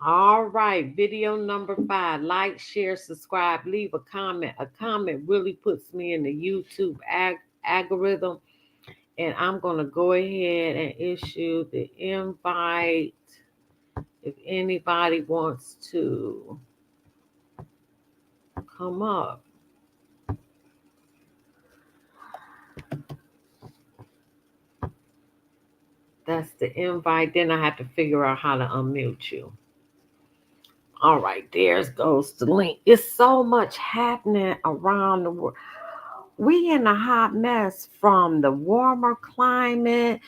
All right, video number 5. Like, share, subscribe, leave a comment. A comment really puts me in the YouTube algorithm. And I'm going to go ahead and issue the invite if anybody wants to come up. That's the invite. Then I have to figure out how to unmute you. All right, there goes the link. It's so much happening around the world. We in a hot mess from the warmer climate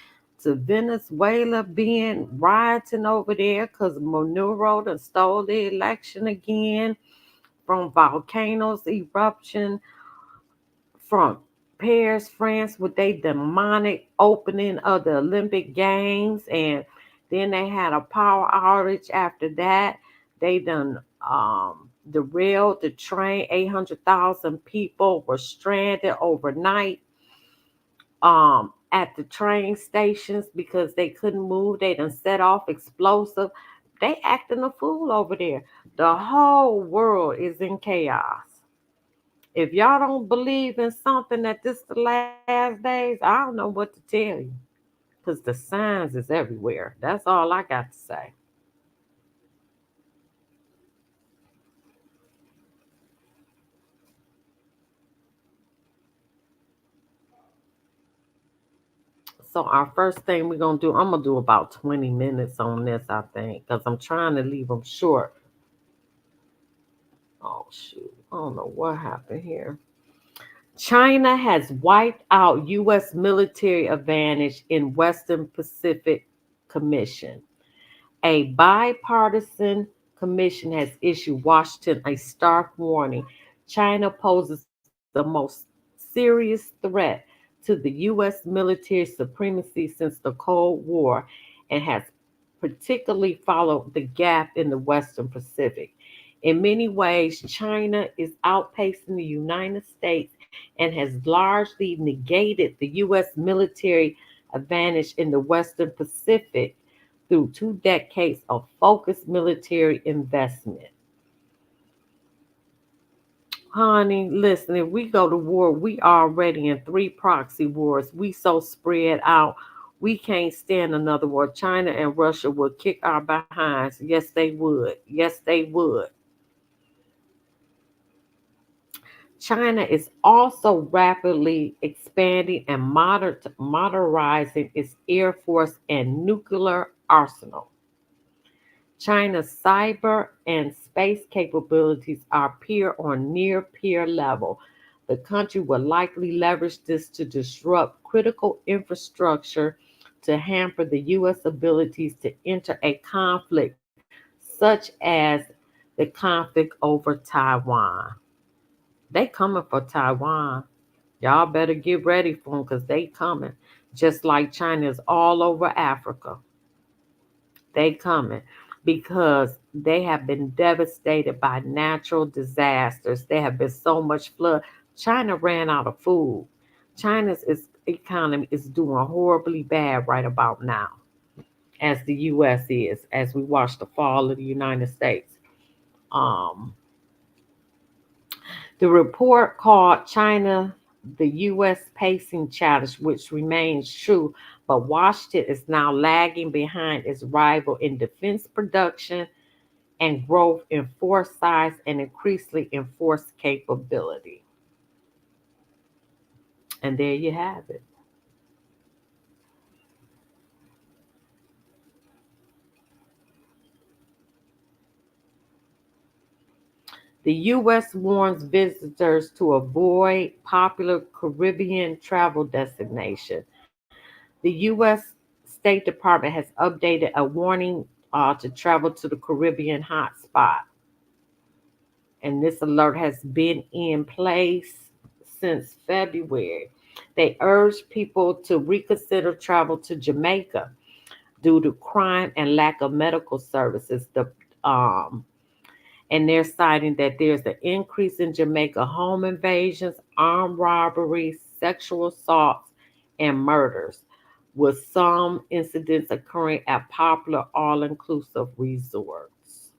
to Venezuela being rioting over there because Maduro done stole the election again, from volcanoes eruption, from Paris, France, with their demonic opening of the Olympic Games, and then they had a power outage after that. They done derailed the train. 800,000 people were stranded overnight at the train stations because they couldn't move. They done set off explosive. They acting a fool over there. The whole world is in chaos. If y'all don't believe in something that this the last days, I don't know what to tell you. Because the signs is everywhere. That's all I got to say. So our first thing we're going to do, I'm going to do about 20 minutes on this, I think. Because I'm trying to leave them short. Oh, shoot. I don't know what happened here. China has wiped out U.S. military advantage in Western Pacific Commission. A bipartisan commission has issued Washington a stark warning. China poses the most serious threat to the U.S. military supremacy since the Cold War and has particularly followed the gap in the Western Pacific. In many ways, China is outpacing the United States and has largely negated the U.S. military advantage in the Western Pacific through 2 decades of focused military investment. Honey, listen, if we go to war, we already in 3 proxy wars. We so spread out. We can't stand another war. China and Russia would kick our behinds. Yes, they would. Yes, they would. China is also rapidly expanding and modernizing its air force and nuclear arsenal. China's cyber and space capabilities are peer or near peer level. The country will likely leverage this to disrupt critical infrastructure to hamper the U.S. abilities to enter a conflict such as the conflict over Taiwan. They coming for Taiwan. Y'all better get ready for them because they coming. Just like China is all over Africa. They coming because they have been devastated by natural disasters. There have been so much flood. China ran out of food. China's economy is doing horribly bad right about now, as the U.S. is, as we watch the fall of the United States. Um, the report called China the U.S. pacing challenge, which remains true, but Washington is now lagging behind its rival in defense production and growth in force size and increasingly in force capability. And there you have it. The U.S. warns visitors to avoid popular Caribbean travel destination. The U.S. State Department has updated a warning to travel to the Caribbean hotspot, and this alert has been in place since February. They urge people to reconsider travel to Jamaica due to crime and lack of medical services. And they're citing that there's an increase in Jamaica home invasions, armed robberies, sexual assaults, and murders, with some incidents occurring at popular all inclusive resorts.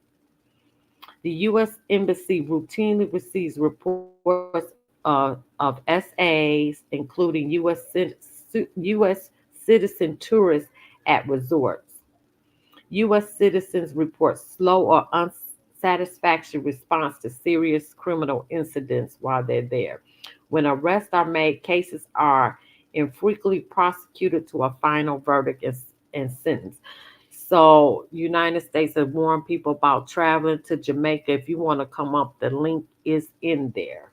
The U.S. Embassy routinely receives reports of SAs, including U.S. citizen tourists at resorts. U.S. citizens report slow or unsatisfactory response to serious criminal incidents while they're there. When arrests are made, cases are infrequently prosecuted to a final verdict and sentence. So, United States has warned people about traveling to Jamaica. If you want to come up, the link is in there.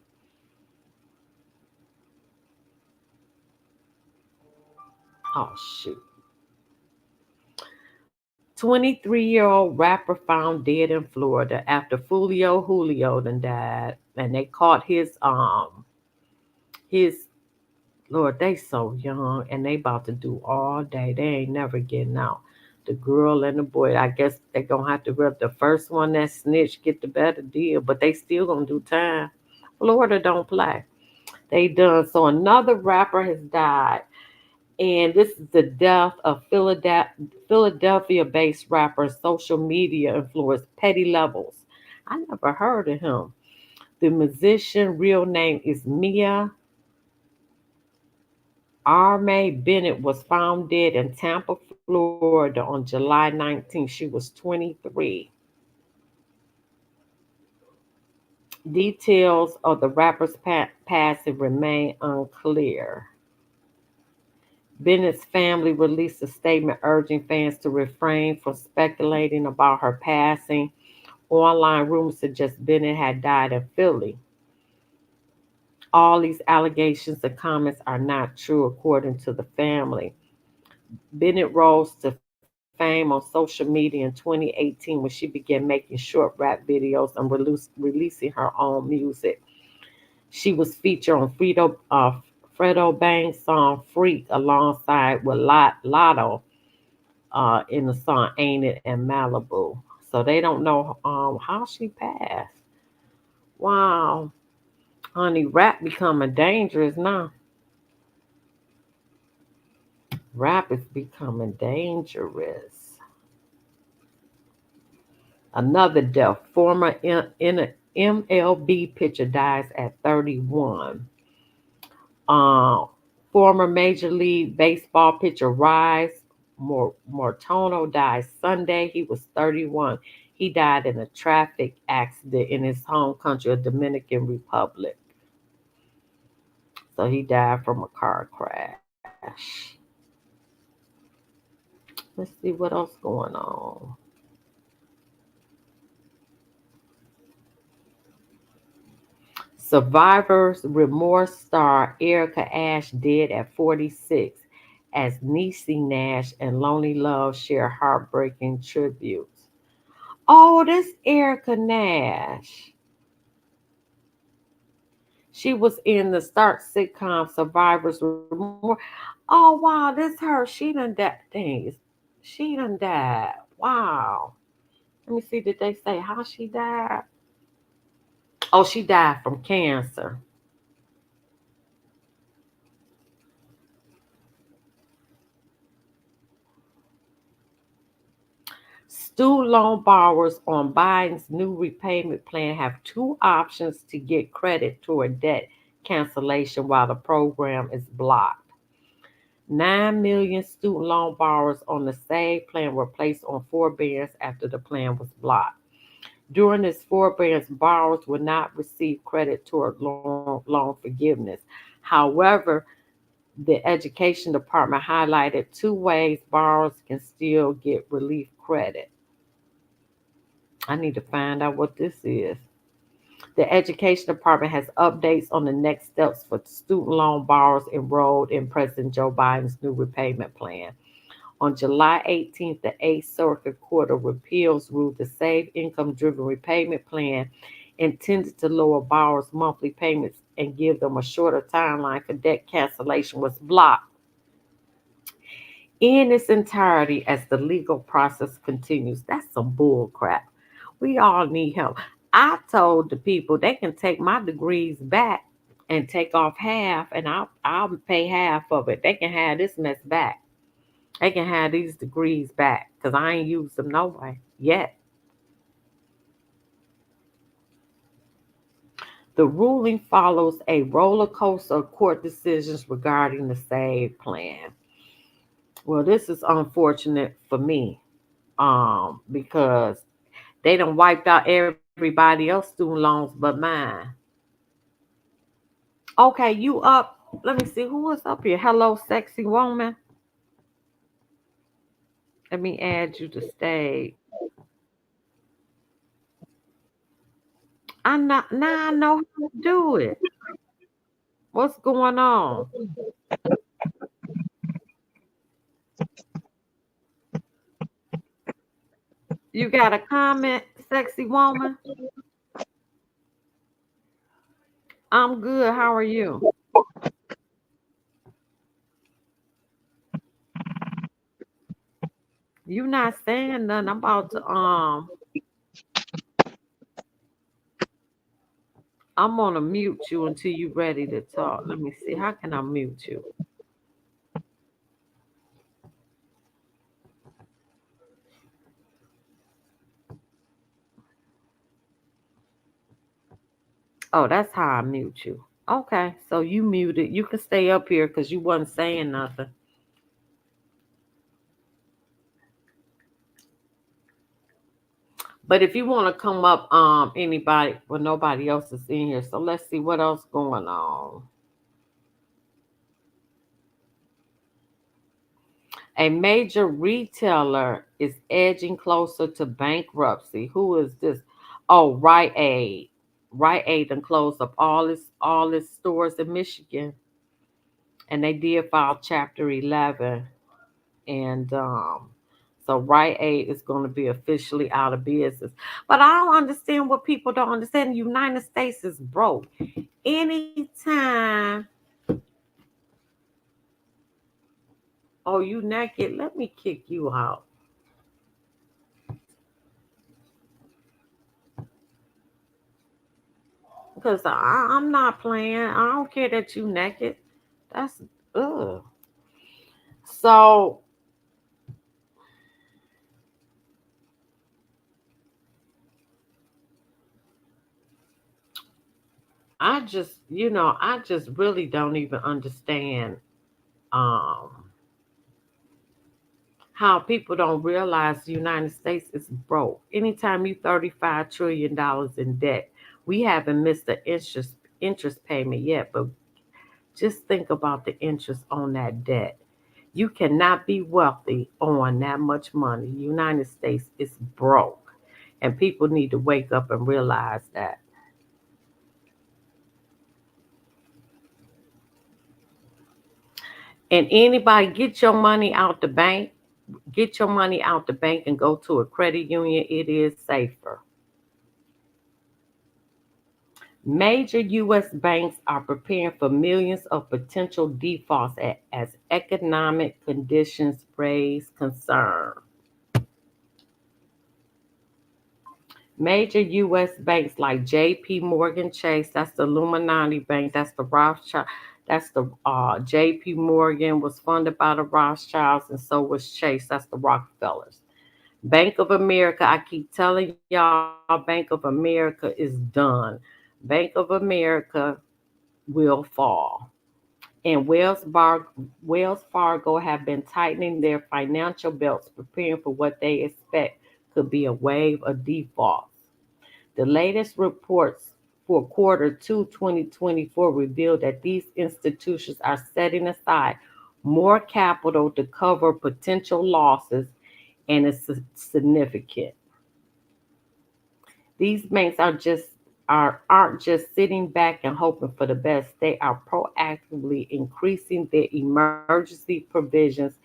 Oh, shoot. 23-year-old rapper found dead in Florida after Julio done died, and they caught his Lord, they so young and they about to do all day. They ain't never getting out. The girl and the boy, I guess they gonna have to rip the first one that snitch get the better deal, but they still gonna do time. Florida don't play. They done. So another rapper has died, and this is the death of Philadelphia-based rapper, social media influencer Petty Levels. I never heard of him. The musician real name is Mia Arme Bennett was found dead in Tampa, Florida on July 19th. She was 23. Details of the rapper's passing remain unclear. Bennett's family released a statement urging fans to refrain from speculating about her passing. Online rumors suggest Bennett had died in Philly. All these allegations and comments are not true, according to the family. Bennett rose to fame on social media in 2018 when she began making short rap videos and releasing her own music. She was featured on Fredo Bang's song Freak alongside with Lotto in the song Ain't It in Malibu. So they don't know how she passed. Wow. Honey, rap becoming dangerous now. Rap is becoming dangerous. Another death. Former MLB pitcher dies at 31. Uh, Former Major League Baseball pitcher Rise Mortono died Sunday. He was 31. He died in a traffic accident in his home country of Dominican Republic. So he died from a car crash. Let's see what else going on. Survivor's Remorse star Erica Ash dead at 46 as Niecy Nash and Lonely Love share heartbreaking tributes. Oh, this Erica Nash. She was in the Start sitcom Survivor's Remorse. Oh wow, this her. She done that thing. She done died. Wow. Let me see. Did they say how she died? Oh, she died from cancer. Student loan borrowers on Biden's new repayment plan have two options to get credit toward debt cancellation while the program is blocked. 9 million student loan borrowers on the SAVE plan were placed on forbearance after the plan was blocked. During this forbearance, borrowers would not receive credit toward loan forgiveness. However, the Education Department highlighted two ways borrowers can still get relief credit. I need to find out what this is. The Education Department has updates on the next steps for student loan borrowers enrolled in President Joe Biden's new repayment plan. On July 18th, the Eighth Circuit Court of Appeals ruled the Save Income Driven Repayment Plan intended to lower borrowers' monthly payments and give them a shorter timeline for debt cancellation was blocked in its entirety as the legal process continues. That's some bull crap. We all need help. I told the people they can take my degrees back and take off half, and I'll pay half of it. They can have this mess back. They can have these degrees back because I ain't used them no way yet. The ruling follows a roller coaster of court decisions regarding the SAVE plan. Well, this is unfortunate for me, because they done wiped out everybody else student loans but mine. Okay, you up? Let me see who is up here. Hello, sexy woman. Let me add you to stage. I not now I know how to do it. What's going on? You got a comment, sexy woman? I'm good. How are you? You not saying nothing. I'm about to I'm gonna mute you until you ready to talk. Let me see. How can I mute you? Oh, that's how I mute you. Okay, so you muted. You can stay up here because you wasn't saying nothing. But if you want to come up, anybody, well, nobody else is in here. So let's see what else going on. A major retailer is edging closer to bankruptcy. Who is this? Oh, Rite Aid. Rite Aid done closed up all its stores in Michigan, and they did file Chapter 11, and so Rite Aid is going to be officially out of business. But I don't understand what people don't understand. The United States is broke. Anytime, oh, you naked, let me kick you out. Because I'm not playing. I don't care that you naked. That's, ugh. So I just really don't even understand um, how people don't realize the United States is broke. Anytime you $35 trillion in debt, we haven't missed the interest payment yet, but just think about the interest on that debt. You cannot be wealthy on that much money. The United States is broke. And people need to wake up and realize that. And anybody get your money out the bank, get your money out the bank and go to a credit union. It is safer. Major U.S. banks are preparing for millions of potential defaults as economic conditions raise concern. Major U.S. banks like J.P. Morgan Chase, that's the Illuminati Bank, that's the Rothschild, that's the J.P. Morgan was funded by the Rothschilds, and so was Chase, that's the Rockefellers. Bank of America, I keep telling y'all, Bank of America is done. Bank of America will fall. And Wells Fargo have been tightening their financial belts, preparing for what they expect could be a wave of defaults. The latest reports for quarter two 2024 revealed that these institutions are setting aside more capital to cover potential losses, and it's significant. These banks aren't just sitting back and hoping for the best. They are proactively increasing their emergency provisions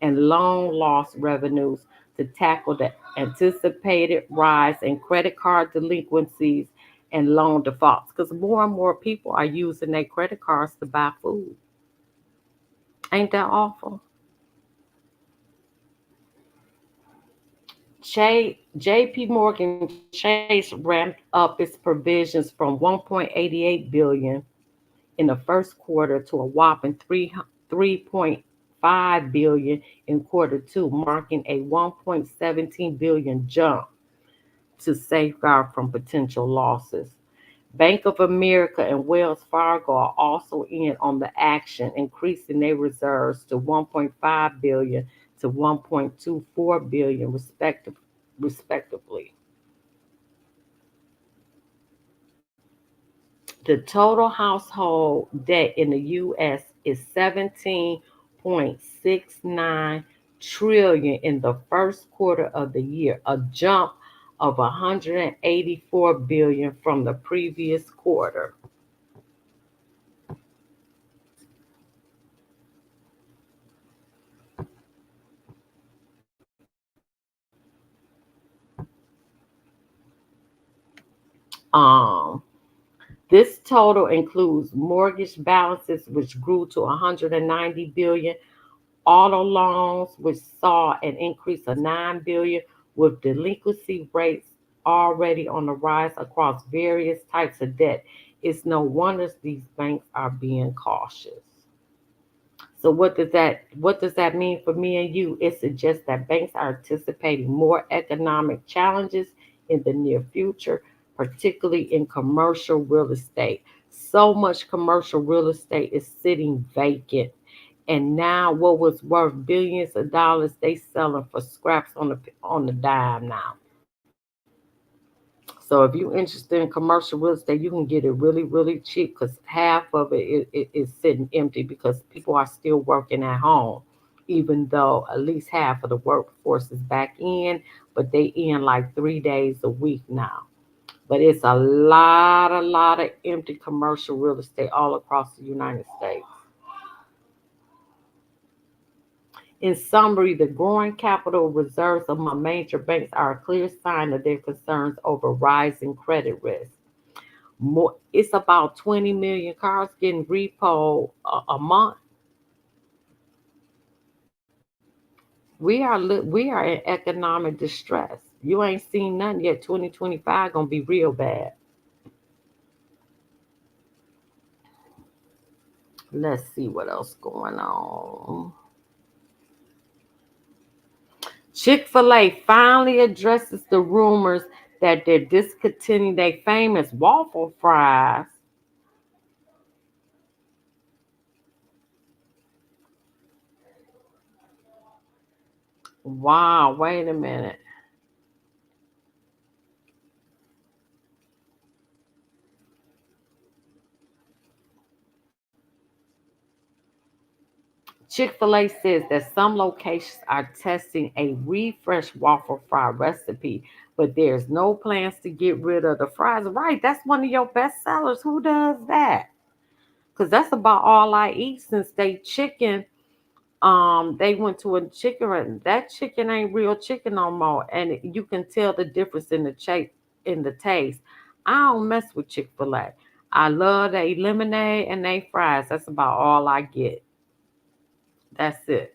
and loan loss revenues to tackle the anticipated rise in credit card delinquencies and loan defaults. Because more and more people are using their credit cards to buy food. Ain't that awful? J.P. Morgan Chase ramped up its provisions from 1.88 billion in the first quarter to a whopping 3.5 billion in quarter two, marking a 1.17 billion jump to safeguard from potential losses. Bank of America and Wells Fargo are also in on the action, increasing their reserves to 1.5 billion to 1.24 billion respectively. The total household debt in the US is 17.69 trillion in the first quarter of the year, a jump of 184 billion from the previous quarter. Um This total includes mortgage balances, which grew to 190 billion, auto loans, which saw an increase of 9 billion, with delinquency rates already on the rise across various types of debt. It's no wonder these banks are being cautious. So what does that mean for me and you? It suggests that banks are anticipating more economic challenges in the near future, particularly in commercial real estate. So much commercial real estate is sitting vacant. And now what was worth billions of dollars, they selling for scraps on the dime now. So if you're interested in commercial real estate, you can get it really, really cheap because half of it is sitting empty because people are still working at home, even though at least half of the workforce is back in, but they in like 3 days a week now. But it's a lot of empty commercial real estate all across the United States. In summary, the growing capital reserves among major banks are a clear sign of their concerns over rising credit risk. It's about 20 million cars getting repo a month. We are in economic distress. You ain't seen nothing yet. 2025 gonna be real bad. Let's see what else going on. Chick-fil-A finally addresses the rumors that they're discontinuing their famous waffle fries. Wow, wait a minute. Chick fil A says that some locations are testing a refresh waffle fry recipe, but there's no plans to get rid of the fries. Right, that's one of your best sellers. Who does that? Because that's about all I eat since they chicken. They went to a chicken that chicken ain't real chicken no more, and you can tell the difference in the taste. I don't mess with Chick fil A. I love they lemonade and they fries. That's about all I get. That's it.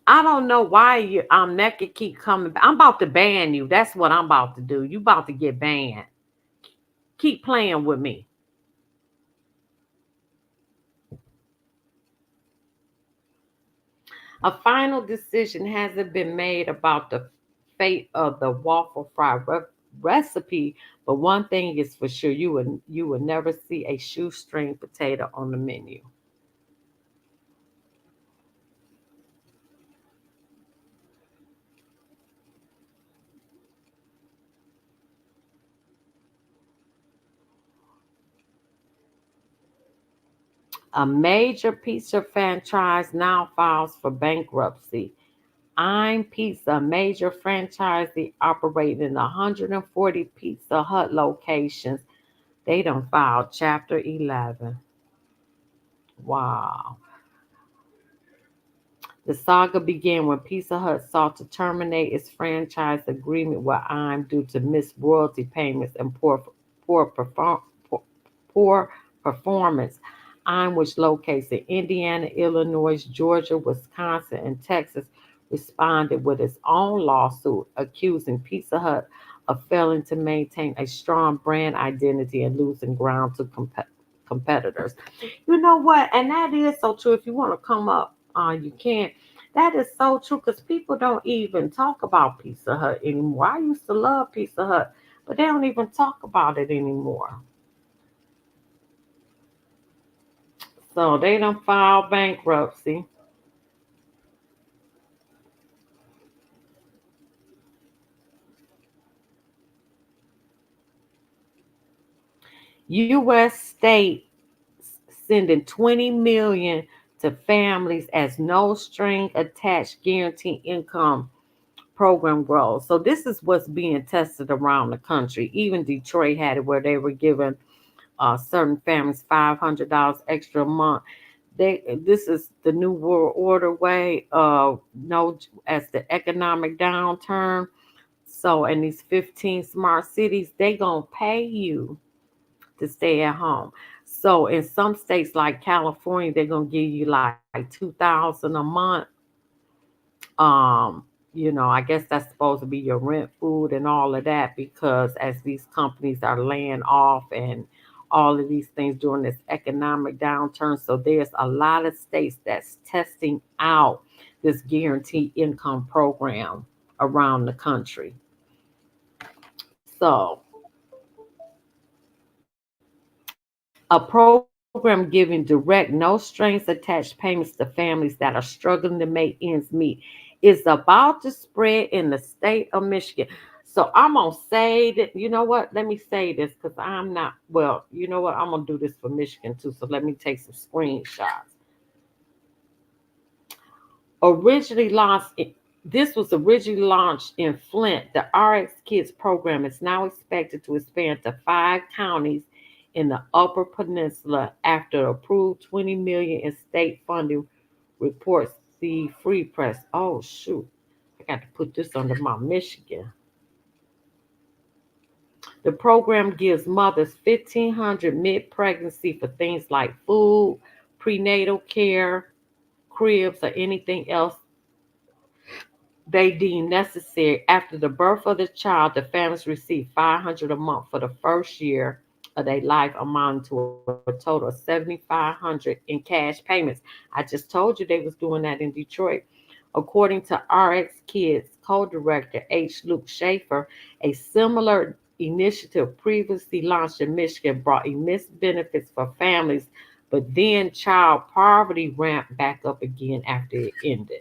I don't know why you that could keep coming back. I'm about to ban you. That's what I'm about to do. You about to get banned. Keep playing with me. A final decision hasn't been made about the fate of the waffle fry recipe, but one thing is for sure: you would never see a shoestring potato on the menu. A major pizza franchise now files for bankruptcy. I'm Pizza, a major franchisee operating in 140 Pizza Hut locations. They done filed Chapter 11. Wow. The saga began when Pizza Hut sought to terminate its franchise agreement with IM due to missed royalty payments and poor, poor, poor performance. IM, which locates in Indiana, Illinois, Georgia, Wisconsin, and Texas, responded with its own lawsuit accusing Pizza Hut of failing to maintain a strong brand identity and losing ground to competitors. You know what? And that is so true. If you want to come up, you can. That is so true because people don't even talk about Pizza Hut anymore. I used to love Pizza Hut. but they don't even talk about it anymore. So they done filed bankruptcy. U.S. states sending 20 million to families as no string attached guaranteed income program grows. So this is what's being tested around the country. Even Detroit had it where they were giving certain families $500 extra a month. This is the new world order way. No, as the economic downturn. So in these 15 smart cities, they gonna pay you to stay at home. So in some states like California, they're gonna give you like 2,000 a month. Um, I guess that's supposed to be your rent, food, and all of that because as these companies are laying off and all of these things during this economic downturn, so there's a lot of states that's testing out this guaranteed income program around the country. So a program giving direct, no strings attached payments to families that are struggling to make ends meet is about to spread in the state of Michigan. So I'm gonna say that, you know what? Let me say this because I'm not well, you know what? I'm gonna do this for Michigan too. So let me take some screenshots. Originally launched This was originally launched in Flint. The RX Kids program is now expected to expand to 5 counties in the Upper Peninsula after approved 20 million in state funding, reports the Free Press. Oh shoot. I got to put this under my Michigan. The program gives mothers 1,500 mid-pregnancy for things like food, prenatal care, cribs, or anything else they deem necessary. After the birth of the child, the families receive 500 a month for the first year of their life, amounting to a total of 7,500 in cash payments. I just told you they was doing that in Detroit. According to RX Kids co-director H. Luke Schaefer, a similar initiative previously launched in Michigan brought immense benefits for families, but then child poverty ramped back up again after it ended.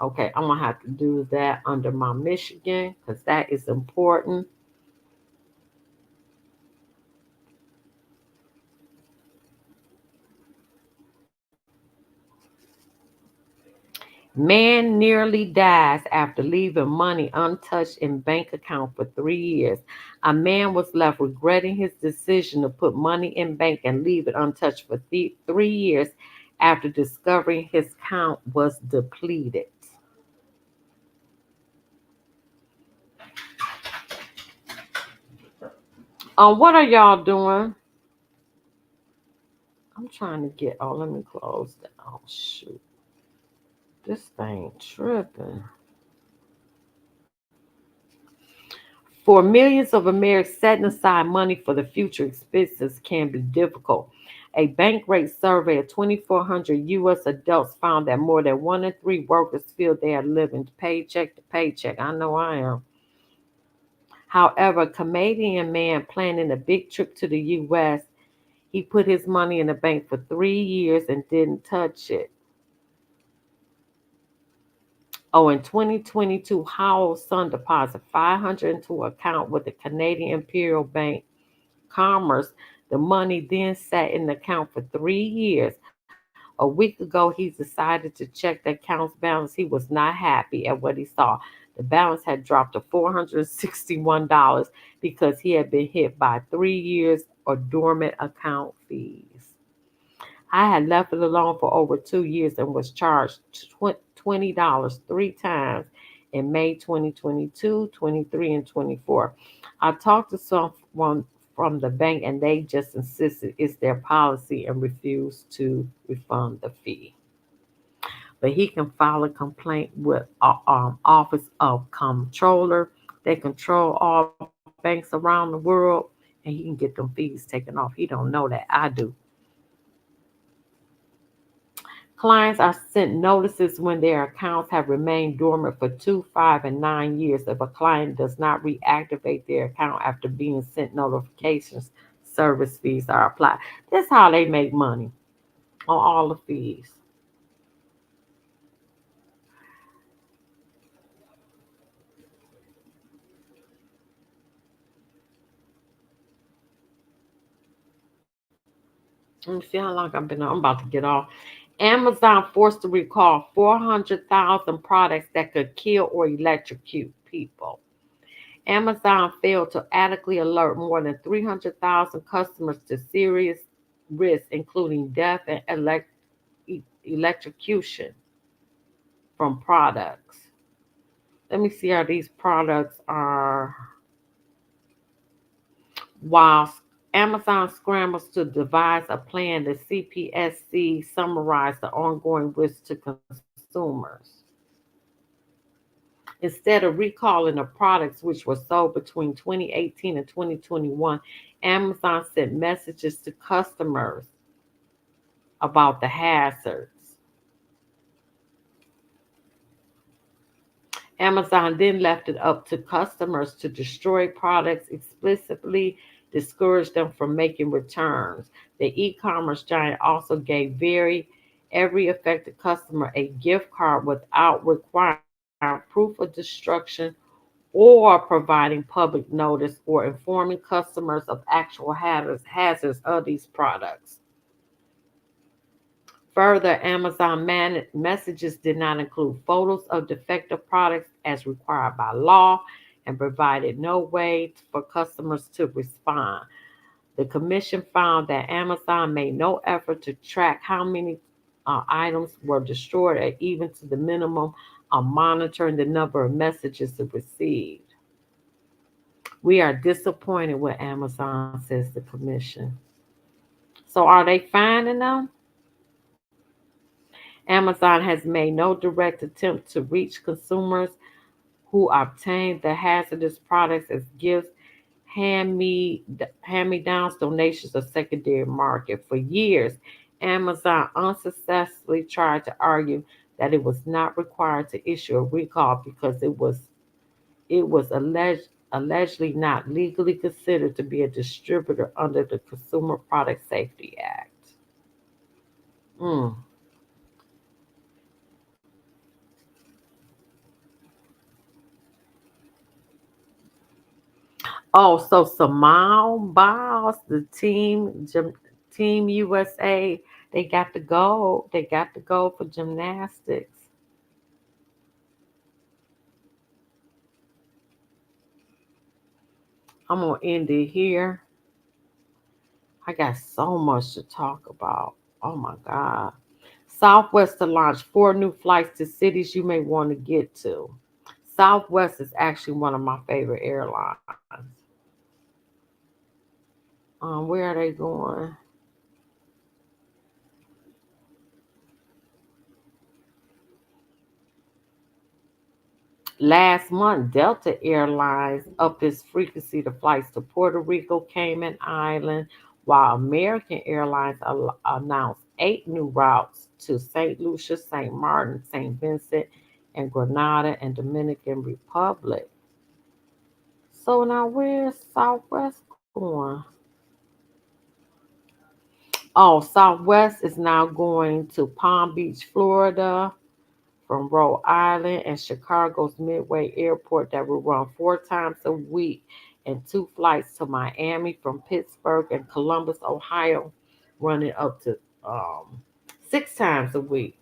Okay, I'm gonna have to do that under my Michigan because that is important. Man nearly dies after leaving money untouched in bank account for 3 years. A man was left regretting his decision to put money in bank and leave it untouched for 3 years after discovering his account was depleted. What are y'all doing? I'm trying to get. Oh, let me close that. Oh shoot, this thing tripping. For millions of Americans, setting aside money for the future expenses can be difficult. A Bankrate survey of 2,400 U.S. adults found that more than 1 in 3 workers feel they are living paycheck to paycheck. I know I am. However, a Canadian man planning a big trip to the U.S., he put his money in the bank for 3 years and didn't touch it. Oh, in 2022, Howell's son deposited 500 into an account with the Canadian Imperial Bank Commerce. The money then sat in the account for 3 years. A week ago, he decided to check the account's balance. He was not happy at what he saw. The balance had dropped to $461 because he had been hit by 3 years of dormant account fees. I had left it alone for over 2 years and was charged $20 3 times in May 2022, 23, and 24. I talked to someone from the bank and they just insisted it's their policy and refused to refund the fee. But he can file a complaint with Office of Comptroller. They control all banks around the world and he can get them fees taken off. He don't know that. I do. Clients are sent notices when their accounts have remained dormant for 2, 5, and 9 years. If a client does not reactivate their account after being sent notifications, service fees are applied. This is how they make money on all the fees. Let me see how long I've been on. I'm about to get off. Amazon forced to recall 400,000 products that could kill or electrocute people. Amazon failed to adequately alert more than 300,000 customers to serious risks, including death and electrocution from products. Let me see how these products are. While Amazon scrambles to devise a plan, the CPSC summarized the ongoing risks to consumers. Instead of recalling the products which were sold between 2018 and 2021, Amazon sent messages to customers about the hazards. Amazon then left it up to customers to destroy products, explicitly discouraged them from making returns. The e-commerce giant also gave every affected customer a gift card without requiring proof of destruction or providing public notice or informing customers of actual hazards of these products. Further, Amazon messages did not include photos of defective products as required by law and provided no way for customers to respond. The commission found that Amazon made no effort to track how many items were destroyed or even to the minimum of monitoring the number of messages it received. We are disappointed with Amazon, says the commission. So are they finding them? Amazon has made no direct attempt to reach consumers who obtained the hazardous products as gifts, hand-me-downs, donations, or secondary market. For years, Amazon unsuccessfully tried to argue that it was not required to issue a recall because it was allegedly not legally considered to be a distributor under the Consumer Product Safety Act. Mm. Oh, so Simone Biles, the Team USA, they got the gold. They got the gold for gymnastics. I'm gonna end it here. I got so much to talk about. Oh my God. Southwest to launch 4 new flights to cities you may want to get to. Southwest is actually one of my favorite airlines. Where are they going? Last month, Delta Airlines upped its frequency to flights to Puerto Rico, Cayman Island, while American Airlines announced 8 new routes to St. Lucia, St. Martin, St. Vincent, and Grenada and Dominican Republic. So now where's Southwest going? Oh, Southwest is now going to Palm Beach, Florida, from Rhode Island and Chicago's Midway Airport that will run 4 times a week, and 2 flights to Miami from Pittsburgh and Columbus, Ohio, running up to 6 times a week.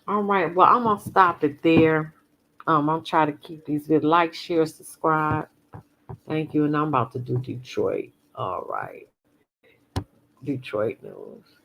All right, well, I'm gonna stop it there. I'm trying to keep these good. Like, share, subscribe. Thank you, and I'm about to do Detroit. All right, Detroit news.